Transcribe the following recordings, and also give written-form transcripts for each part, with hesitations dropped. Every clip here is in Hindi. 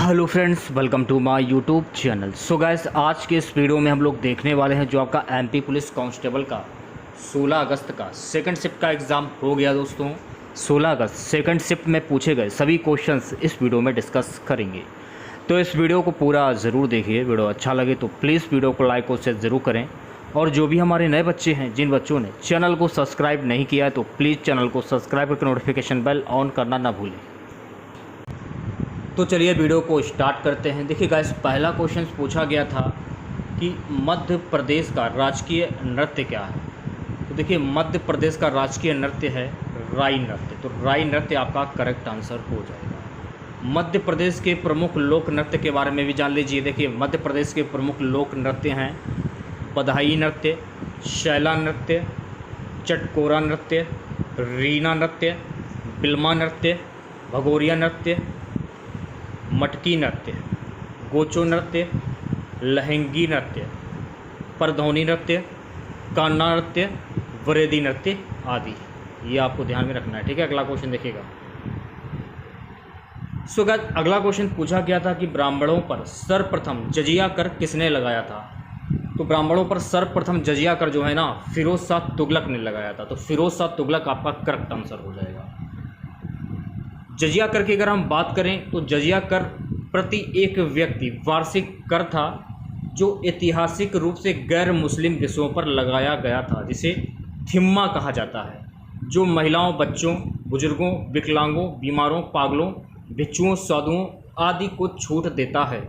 Hello friends, welcome to my YouTube channel. So guys, आज के इस वीडियो में हम लोग देखने वाले हैं जो आपका एमपी पुलिस कांस्टेबल का 16 अगस्त का सेकंड शिफ्ट का एग्ज़ाम हो गया दोस्तों। 16 अगस्त सेकंड शिफ्ट में पूछे गए सभी क्वेश्चंस इस वीडियो में डिस्कस करेंगे, तो इस वीडियो को पूरा ज़रूर देखिए। वीडियो अच्छा लगे तो प्लीज़ वीडियो को लाइक और शेयर ज़रूर करें, और जो भी हमारे नए बच्चे हैं, जिन बच्चों ने चैनल को सब्सक्राइब नहीं किया है, तो प्लीज़ चैनल को सब्सक्राइब करके नोटिफिकेशन बेल ऑन करना ना भूलें। तो चलिए वीडियो को स्टार्ट करते हैं। देखिए गाइस, पहला क्वेश्चन पूछा गया था कि मध्य प्रदेश का राजकीय नृत्य क्या है। तो देखिए, मध्य प्रदेश का राजकीय नृत्य है राई नृत्य। तो राई नृत्य आपका करेक्ट आंसर हो जाएगा। मध्य प्रदेश के प्रमुख लोक नृत्य के बारे में भी जान लीजिए। देखिए, मध्य प्रदेश के प्रमुख लोक नृत्य हैं बधाई नृत्य, शैला नृत्य, चटकोरा नृत्य, रीना नृत्य, बिल्मा नृत्य, भगोरिया नृत्य, मटकी नृत्य, गोचो नृत्य, लहंगी नृत्य, परधौनी नृत्य, कान्ना नृत्य, वरेदी नृत्य आदि। ये आपको ध्यान में रखना है, ठीक है। अगला क्वेश्चन देखिएगा। सो गाइस, अगला क्वेश्चन पूछा गया था कि ब्राह्मणों पर सर्वप्रथम जजिया कर किसने लगाया था। तो ब्राह्मणों पर सर्वप्रथम जजिया कर जो है ना, फिरोज शाह तुगलक ने लगाया था। तो फिरोज शाह तुगलक आपका करेक्ट आंसर हो जाएगा। जजिया कर की अगर हम बात करें तो जजिया कर प्रति एक व्यक्ति वार्षिक कर था जो ऐतिहासिक रूप से गैर मुस्लिम देशों पर लगाया गया था, जिसे थिम्मा कहा जाता है, जो महिलाओं, बच्चों, बुजुर्गों, विकलांगों, बीमारों, पागलों, भिक्षुओं, साधुओं आदि को छूट देता है।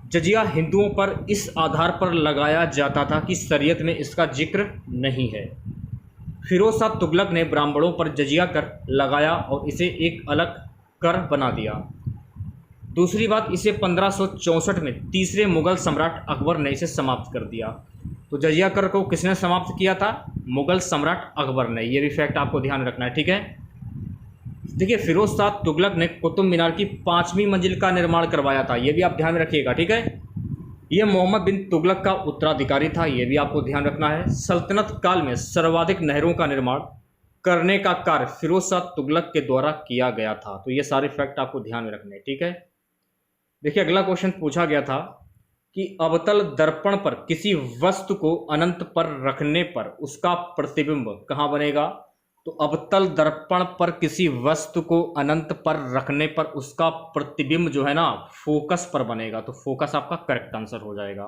जजिया हिंदुओं पर इस आधार पर लगाया जाता था कि शरीयत में इसका जिक्र नहीं है। फिरोज शाह तुगलक ने ब्राह्मणों पर जजिया कर लगाया और इसे एक अलग कर बना दिया। दूसरी बात, इसे 1564 में तीसरे मुगल सम्राट अकबर ने इसे समाप्त कर दिया। तो जजिया कर को किसने समाप्त किया था? मुगल सम्राट अकबर ने। ये भी फैक्ट आपको ध्यान रखना है, ठीक है। देखिए, फिरोज शाह तुगलक ने कुतुब मीनार की 5वीं मंजिल का निर्माण करवाया था। ये भी आप ध्यान में रखिएगा, ठीक है। ये मोहम्मद बिन तुगलक का उत्तराधिकारी था, ये भी आपको ध्यान रखना है। सल्तनत काल में सर्वाधिक नहरों का निर्माण करने का कार्य फिरोज शाह तुगलक के द्वारा किया गया था। तो ये सारे फैक्ट आपको ध्यान में रखने हैं, ठीक है। देखिए, अगला क्वेश्चन पूछा गया था कि अवतल दर्पण पर किसी वस्तु को अनंत पर रखने पर उसका प्रतिबिंब कहाँ बनेगा। तो अवतल दर्पण पर किसी वस्तु को अनंत पर रखने पर उसका प्रतिबिंब जो है ना, फोकस पर बनेगा। तो फोकस आपका करेक्ट आंसर हो जाएगा।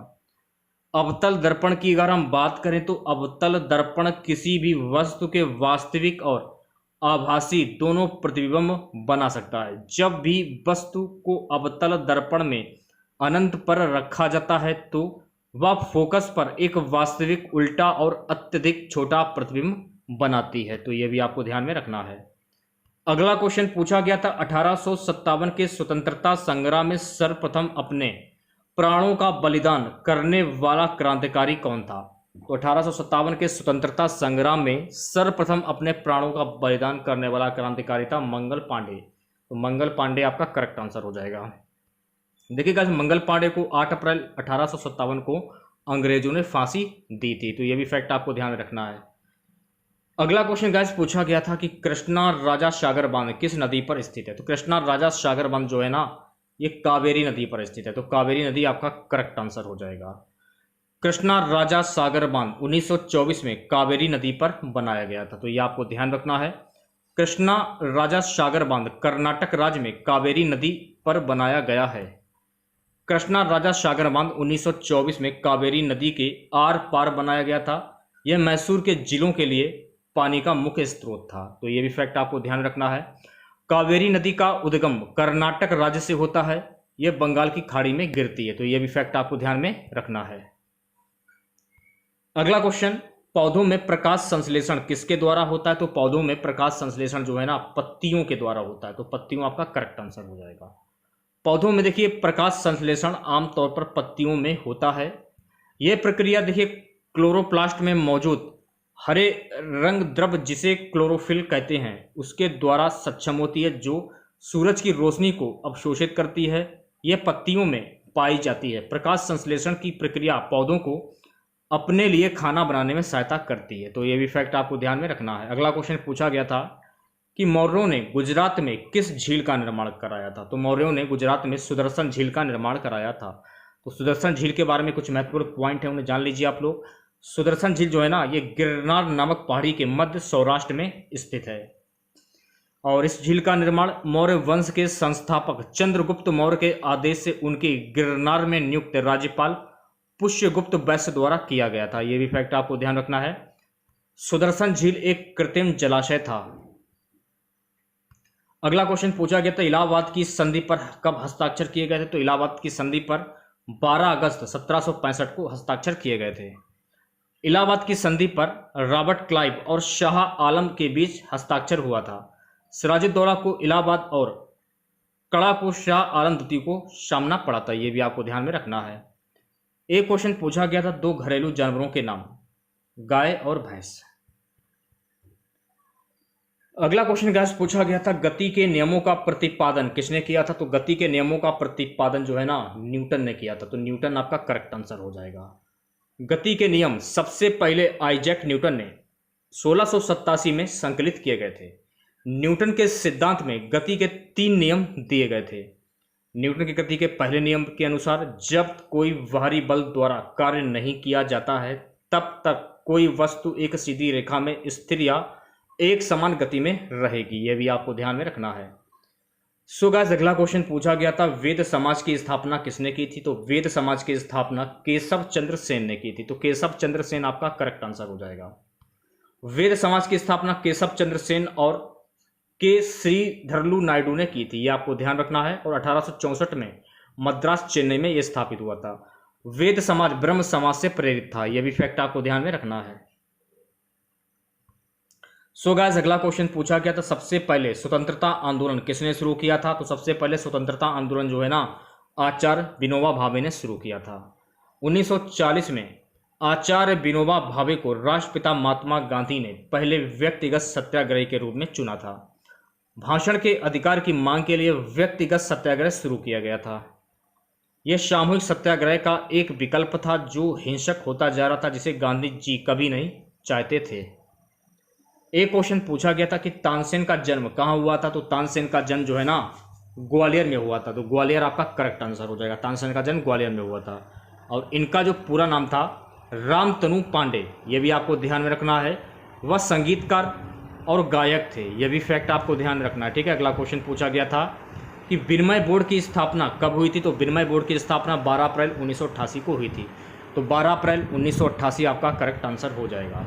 अवतल दर्पण की अगर हम बात करें तो अवतल दर्पण किसी भी वस्तु के वास्तविक और आभासी दोनों प्रतिबिंब बना सकता है। जब भी वस्तु को अवतल दर्पण में अनंत पर रखा जाता है तो वह फोकस पर एक वास्तविक, उल्टा और अत्यधिक छोटा प्रतिबिंब बनाती है। तो यह भी आपको ध्यान में रखना है। अगला क्वेश्चन पूछा गया था 1857 के स्वतंत्रता संग्राम में सर्वप्रथम अपने प्राणों का बलिदान करने वाला क्रांतिकारी कौन था। तो 1857 के स्वतंत्रता संग्राम में सर्वप्रथम अपने प्राणों का बलिदान करने वाला क्रांतिकारी था मंगल पांडे। तो मंगल पांडे आपका करेक्ट आंसर हो जाएगा। देखिएगा, मंगल पांडे को 8 अप्रैल 1857 को अंग्रेजों ने फांसी दी थी। तो यह भी फैक्ट आपको ध्यान में रखना है। अगला क्वेश्चन गाइस पूछा गया था कि कृष्णा राजा सागर बांध किस नदी पर स्थित है। तो कृष्णा राजा सागर बांध जो है ना, ये कावेरी नदी पर स्थित है। तो कावेरी नदी आपका करेक्ट आंसर हो जाएगा। कृष्णा राजा सागर बांध 1924 में कावेरी नदी पर बनाया गया था। तो ये आपको ध्यान रखना है। कृष्णा राजा सागर बांध कर्नाटक राज्य में कावेरी नदी पर बनाया गया है। कृष्णा राजा सागर बांध 1924 में कावेरी नदी के आर पार बनाया गया था। यह मैसूर के जिलों के लिए पानी का मुख्य स्रोत था। तो यह भी फैक्ट आपको ध्यान रखना है। कावेरी नदी का उद्गम कर्नाटक राज्य से होता है, यह बंगाल की खाड़ी में गिरती है। तो यह भी फैक्ट आपको ध्यान में रखना है। अगला क्वेश्चन, पौधों में प्रकाश संश्लेषण किसके द्वारा होता है। तो पौधों में प्रकाश संश्लेषण जो है ना, पत्तियों के द्वारा होता है। तो पत्तियों आपका करेक्ट आंसर हो जाएगा। पौधों में देखिए, प्रकाश संश्लेषण आमतौर पर पत्तियों में होता है। यह प्रक्रिया देखिए क्लोरोप्लास्ट में मौजूद हरे रंग द्रव, जिसे क्लोरोफिल कहते हैं, उसके द्वारा सक्षम होती है, जो सूरज की रोशनी को अवशोषित करती है। यह पत्तियों में पाई जाती है। प्रकाश संश्लेषण की प्रक्रिया पौधों को अपने लिए खाना बनाने में सहायता करती है। तो यह भी फैक्ट आपको ध्यान में रखना है। अगला क्वेश्चन पूछा गया था कि मौर्यों ने गुजरात में किस झील का निर्माण कराया था। तो मौर्यों ने गुजरात में सुदर्शन झील का निर्माण कराया था। तो सुदर्शन झील के बारे में कुछ महत्वपूर्ण पॉइंट है, उन्हें जान लीजिए आप लोग। सुदर्शन झील जो है ना, ये गिरनार नामक पहाड़ी के मध्य सौराष्ट्र में स्थित है और इस झील का निर्माण मौर्य वंश के संस्थापक चंद्रगुप्त मौर्य के आदेश से उनके गिरनार में नियुक्त राज्यपाल पुष्यगुप्त वैश्य द्वारा किया गया था। यह भी फैक्ट आपको ध्यान रखना है। सुदर्शन झील एक कृत्रिम जलाशय था। अगला क्वेश्चन पूछा गया था, इलाहाबाद की संधि पर कब हस्ताक्षर किए गए थे। तो इलाहाबाद की संधि पर 12 अगस्त 1765 को हस्ताक्षर किए गए थे। इलाहाबाद की संधि पर रॉबर्ट क्लाइव और शाह आलम के बीच हस्ताक्षर हुआ था। सिराजुद्दौला को इलाहाबाद और कड़ा को शाह आलम द्वितीय को सामना पड़ा था। यह भी आपको ध्यान में रखना है। एक क्वेश्चन पूछा गया था, 2 घरेलू जानवरों के नाम, गाय और भैंस। अगला क्वेश्चन गैस पूछा गया था, गति के नियमों का प्रतिपादन किसने किया था। तो गति के नियमों का प्रतिपादन जो है ना, न्यूटन ने किया था। तो न्यूटन आपका करेक्ट आंसर हो जाएगा। गति के नियम सबसे पहले आइजैक न्यूटन ने 1687 में संकलित किए गए थे। न्यूटन के सिद्धांत में गति के 3 नियम दिए गए थे। न्यूटन की गति के पहले नियम के अनुसार जब कोई बाहरी बल द्वारा कार्य नहीं किया जाता है तब तक कोई वस्तु एक सीधी रेखा में स्थिर या एक समान गति में रहेगी। यह भी आपको ध्यान में रखना है। सो गाइस, अगला क्वेश्चन पूछा गया था, वेद समाज की स्थापना किसने की थी। तो वेद समाज की स्थापना केशव चंद्र सेन ने की थी। तो केशव चंद्र सेन आपका करेक्ट आंसर हो जाएगा। वेद समाज की स्थापना केशव चंद्र सेन और के श्रीधरलू नायडू ने की थी। यह आपको ध्यान रखना है। और 1864 में मद्रास चेन्नई में यह स्थापित हुआ था। वेद समाज ब्रह्म समाज से प्रेरित था। यह भी फैक्ट आपको ध्यान में रखना है। सो गाइस, अगला क्वेश्चन पूछा गया था, सबसे पहले स्वतंत्रता आंदोलन किसने शुरू किया था। तो सबसे पहले स्वतंत्रता आंदोलन जो है ना, आचार्य विनोबा भावे ने शुरू किया था। 1940 में आचार्य विनोबा भावे को राष्ट्रपिता महात्मा गांधी ने पहले व्यक्तिगत सत्याग्रही के रूप में चुना था। भाषण के अधिकार की मांग के लिए व्यक्तिगत सत्याग्रह शुरू किया गया था। यह सामूहिक सत्याग्रह का एक विकल्प था जो हिंसक होता जा रहा था, जिसे गांधी जी कभी नहीं चाहते थे। एक क्वेश्चन पूछा गया था कि तानसेन का जन्म कहाँ हुआ था। तो तानसेन का जन्म जो है ना, ग्वालियर में हुआ था। तो ग्वालियर आपका करेक्ट आंसर हो जाएगा। तानसेन का जन्म ग्वालियर में हुआ था। और इनका जो पूरा नाम था रामतनु पांडे। यह भी आपको ध्यान में रखना है। वह संगीतकार और गायक थे। यह भी फैक्ट आपको ध्यान रखना है। ठीक है। अगला क्वेश्चन पूछा गया था कि विनिमय बोर्ड की स्थापना कब हुई थी। तो विनिमय बोर्ड की स्थापना 12 अप्रैल 1988 को हुई थी। तो 12 अप्रैल 1988 आपका करेक्ट आंसर हो जाएगा।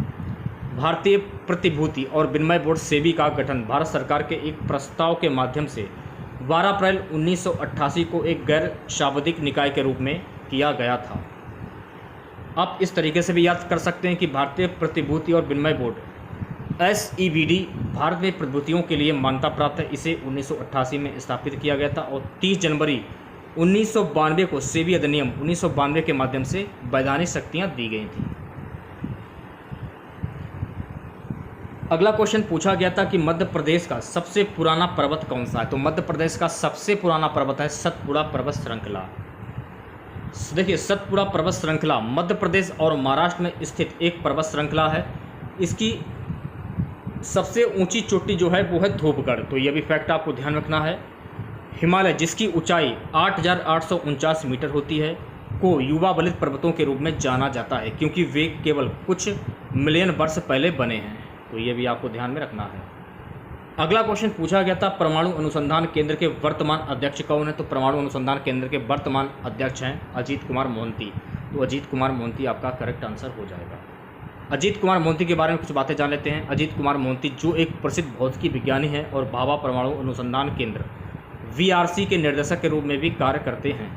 भारतीय प्रतिभूति और विनिमय बोर्ड सेबी का गठन भारत सरकार के एक प्रस्ताव के माध्यम से 12 अप्रैल 1988 को एक गैर शाब्दिक निकाय के रूप में किया गया था। आप इस तरीके से भी याद कर सकते हैं कि भारतीय प्रतिभूति और विनिमय बोर्ड SEBD भारत में प्रतिभूतियों के लिए मान्यता प्राप्त है। इसे 1988 में स्थापित किया गया था और 30 जनवरी 1992 को सेबी अधिनियम 1992 के माध्यम से वैधानिक शक्तियां दी गई थी। अगला क्वेश्चन पूछा गया था कि मध्य प्रदेश का सबसे पुराना पर्वत कौन सा है। तो मध्य प्रदेश का सबसे पुराना पर्वत है सतपुड़ा पर्वत श्रृंखला। देखिए, सतपुड़ा पर्वत श्रृंखला मध्य प्रदेश और महाराष्ट्र में स्थित एक पर्वत श्रृंखला है। इसकी सबसे ऊंची चोटी जो है वो है धूपगढ़। तो यह भी फैक्ट आपको ध्यान रखना है। हिमालय, जिसकी ऊंचाई 8,849 मीटर होती है, को युवा बलित पर्वतों के रूप में जाना जाता है क्योंकि वे केवल कुछ मिलियन वर्ष पहले बने हैं। तो ये भी आपको ध्यान में रखना है। अगला क्वेश्चन पूछा गया था, परमाणु अनुसंधान केंद्र के वर्तमान अध्यक्ष कौन है। तो परमाणु अनुसंधान केंद्र के वर्तमान अध्यक्ष हैं अजीत कुमार मोहंती। तो अजीत कुमार मोहंती आपका करेक्ट आंसर हो जाएगा। अजीत कुमार मोहंती के बारे में कुछ बातें जान लेते हैं। अजीत कुमार मोहंती जो एक प्रसिद्ध भौतिकी विज्ञानी हैं और भाभा परमाणु अनुसंधान केंद्र VRC के निर्देशक के रूप में भी कार्य करते हैं,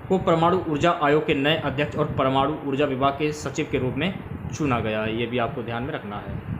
को परमाणु ऊर्जा आयोग के नए अध्यक्ष और परमाणु ऊर्जा विभाग के सचिव के रूप में चुना गया है। ये भी आपको ध्यान में रखना है।